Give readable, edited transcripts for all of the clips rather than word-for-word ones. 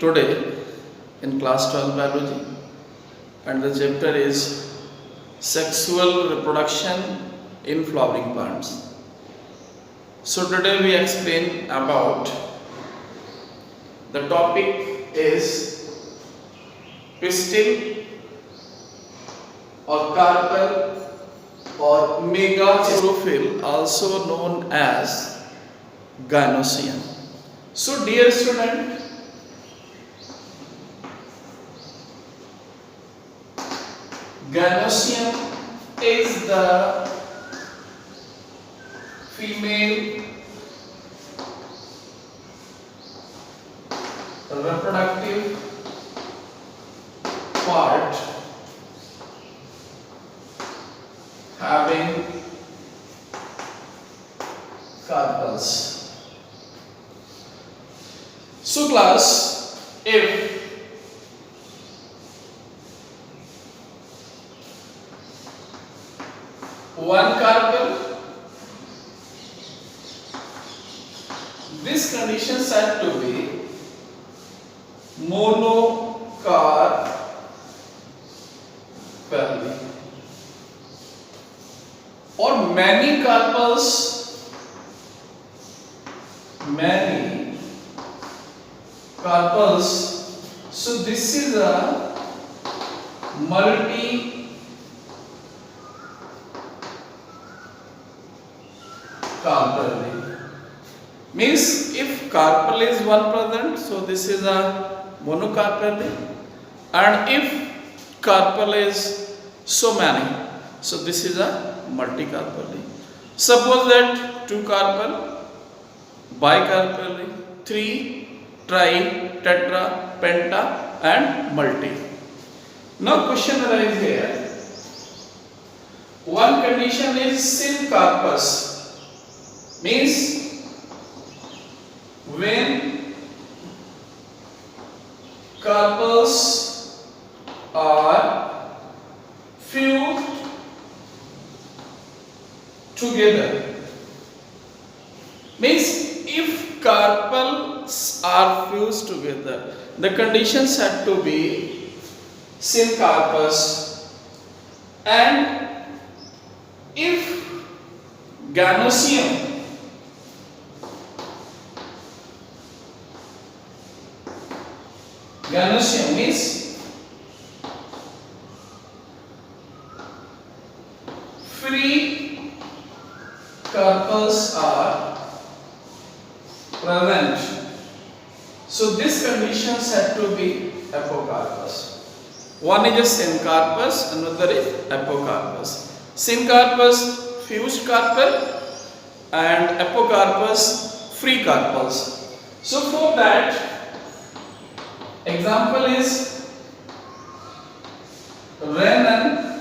today in class 12 biology, and the chapter is sexual reproduction in flowering plants. So today we explain about the topic is pistil or carpel or megachlorophyll, also known as gynosium. So dear student, gynosium is the female reproductive part having carpels. So class, if one carpel, this condition said to be monocarpelly, or many carpels, so this is a multi carpelly. Means if carpel is one present, so this is a monocarpelly, and if carpel is so many, so this is a multicarpelly. Suppose that two carpel, bicarpelly, three, tri, tetra, penta, and multi. Now question arises here. One condition is syncarpus, means when carpels are fused together. Means if carpels are fused together, the conditions had to be syncarpus, and if gynosium means free carpels are present, so this condition said to be apocarpus. One is a syncarpus, another is apocarpus. Syncarpus fused carpel and apocarpus free carpels. So for that, example is ranunculus,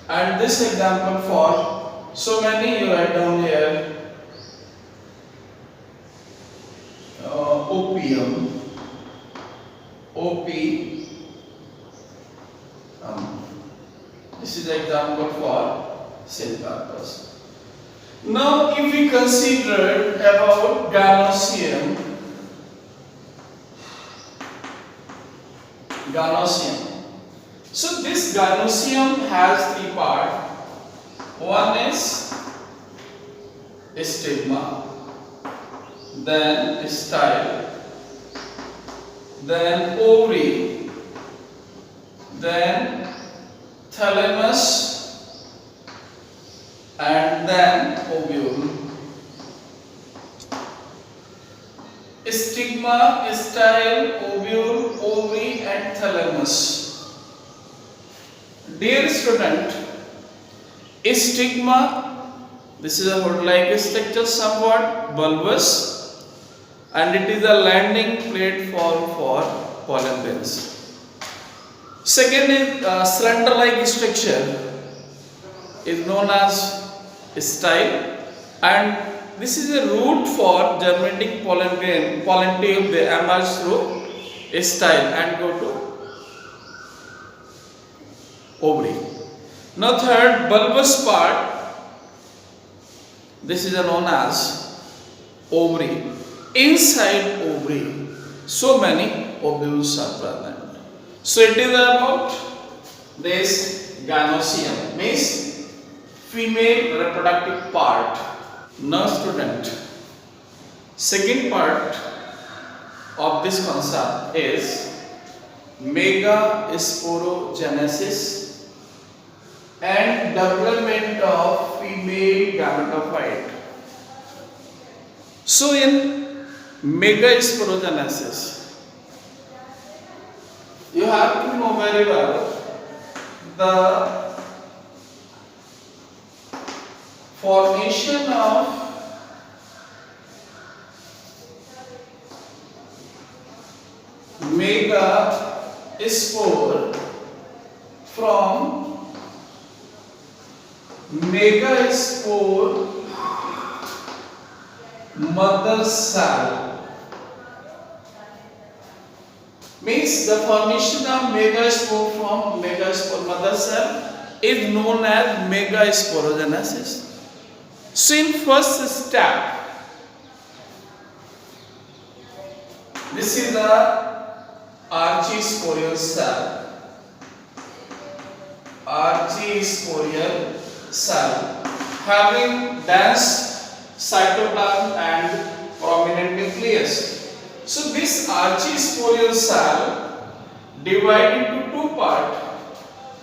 and this example for so many you write down here. Opium, this is the example for syncarpus. Now if we consider about gynosium, so this gynosium has three parts. One is stigma, then style, then ovary, then thalamus, and then ovule. Stigma, style, ovule, ovary, and thalamus. Dear student, stigma, this is a hood-like structure, somewhat bulbous, and it is a landing platform for pollen grains. Second is cylinder-like structure, is known as style, and this is a route for germinating pollen grain. Pollen tube, they emerge through style and go to ovary. Now third, bulbous part, this is known as ovary. inside ovary, so many ovules are present. So it is about this gynoecium, means female reproductive part. Now student, second part of this concept is megasporogenesis and development of female gametophyte. So in megasporogenesis, you have to know very well the formation of megaspore from megaspore mother cell. Means the formation of megaspore from megaspore mother cell is known as megasporogenesis. So in first step, this is the archisporial cell. Archisporial cell having dense cytoplasm and prominent nucleus. So this archisporial cell divided into two parts.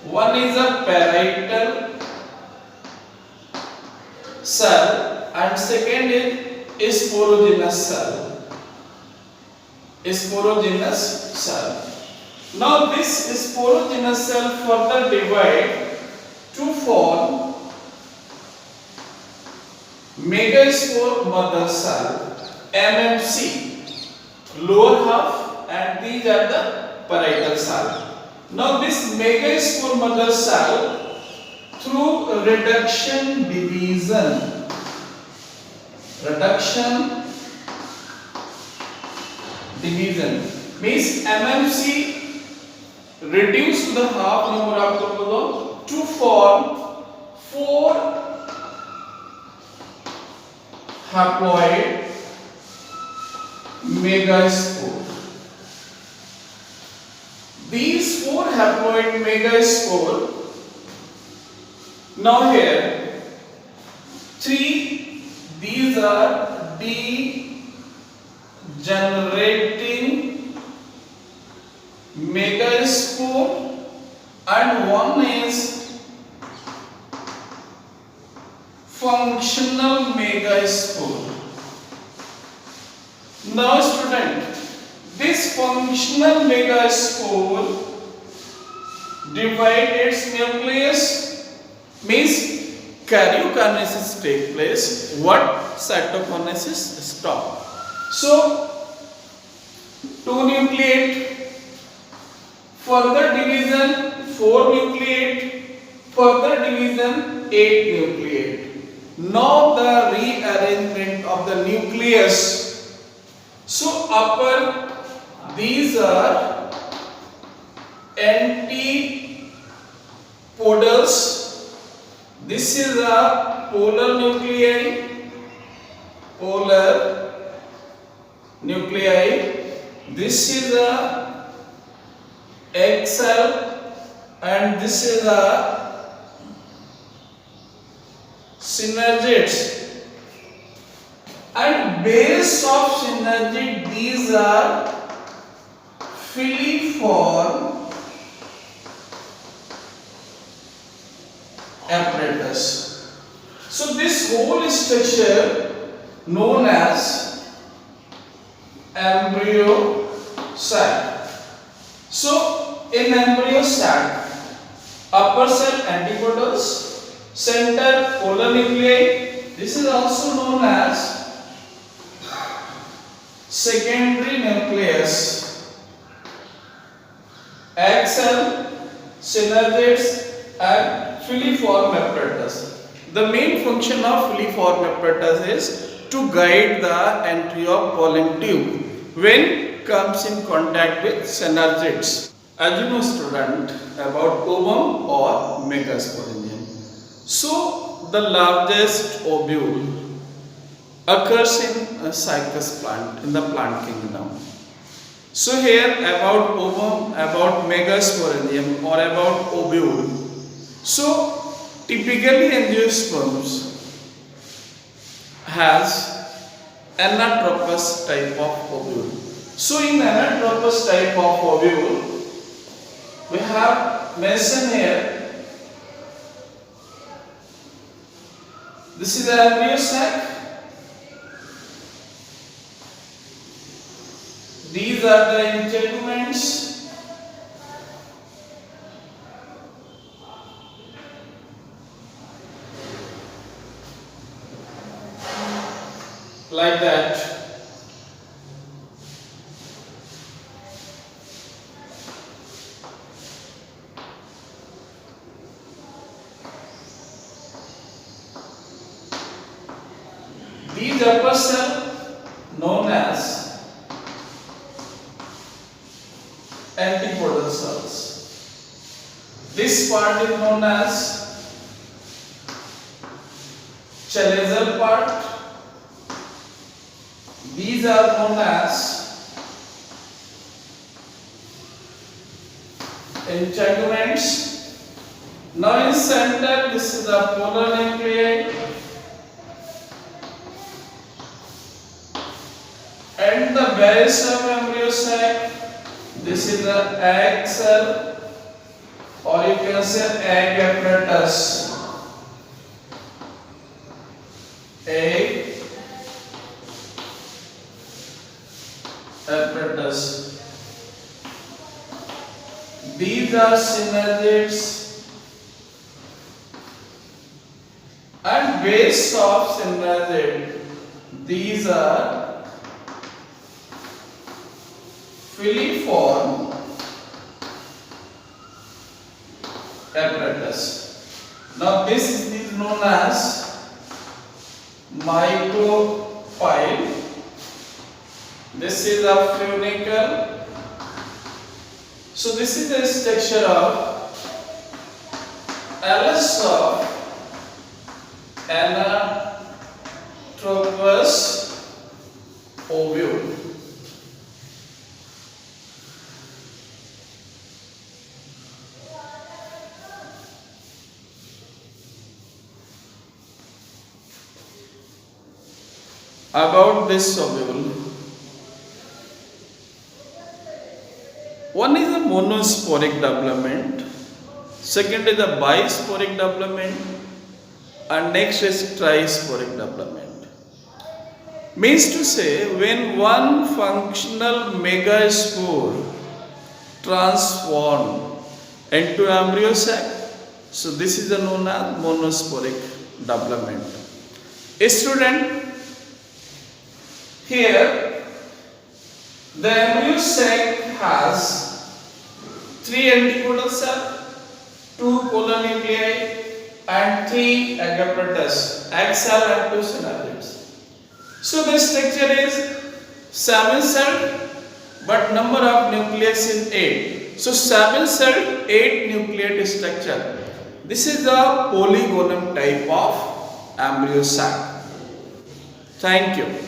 One is a parietal cell and second is sporogenous cell. Sporogenous cell. Now this sporogenous cell further divide to form megaspore mother cell, MMC, lower half, and these are the parietal cell. Now this megaspore mother cell through reduction division means MMC reduced to the half number of chromosome to form 4 haploid megaspore. These 4 haploid megaspore, now here 3, these are degenerating megaspore and one is functional megaspore. Now student, this functional megaspore divide its nucleus, means karyokinesis take place, what cytokinesis stop. So 2 nucleate, further division 4 nucleate, further division 8 nucleate. Now the rearrangement of the nucleus. So upper, these are antipodals. This is a polar nuclei. This is a egg cell and this is a synergids. And base of synergid, these are filiform apparatus. So this whole structure known as embryo sac. So in embryo sac, upper cell antipodals, center polar nuclei. This is also known as secondary nucleus, egg cell, synergids and filiform apparatus. The main function of filiform apparatus is to guide the entry of pollen tube when comes in contact with synergids. As you know student about ovum or megasporangium. So the largest ovule occurs in a cycas plant, in the plant kingdom. So here about ovum, about megasporidium or about ovule. So typically angiosperms has anatropous type of ovule. So in anatropous type of ovule, we have mentioned here. This is the embryo sac. These are the integuments. Like that. These upper cell known as antipodal cells. This part is known as chalazal part. These are known as integuments. Now in center, this is the polar nuclei. And the base of embryo sac, this is the egg cell, or you can say egg apparatus. Egg apparatus. These are synergids, and base of synergid. These are filiform apparatus. Now this is known as micropyle. This is a funicle. So this is the structure of LS of anatropous ovule. About this ovule, one is a monosporic development, second is a bisporic development, and next is trisporic development. Means to say, when one functional megaspore transformed into embryo sac, so this is known as monosporic development. A student, here the embryo sac has 3 antipodal cells, 2 polar nuclei, and 3 egg apparatus, egg cell and 2 synergids. So the structure is 7 celled, but number of nucleus is 8. So 7 celled, 8 nucleate structure. This is the polygonum type of embryo sac. Thank you.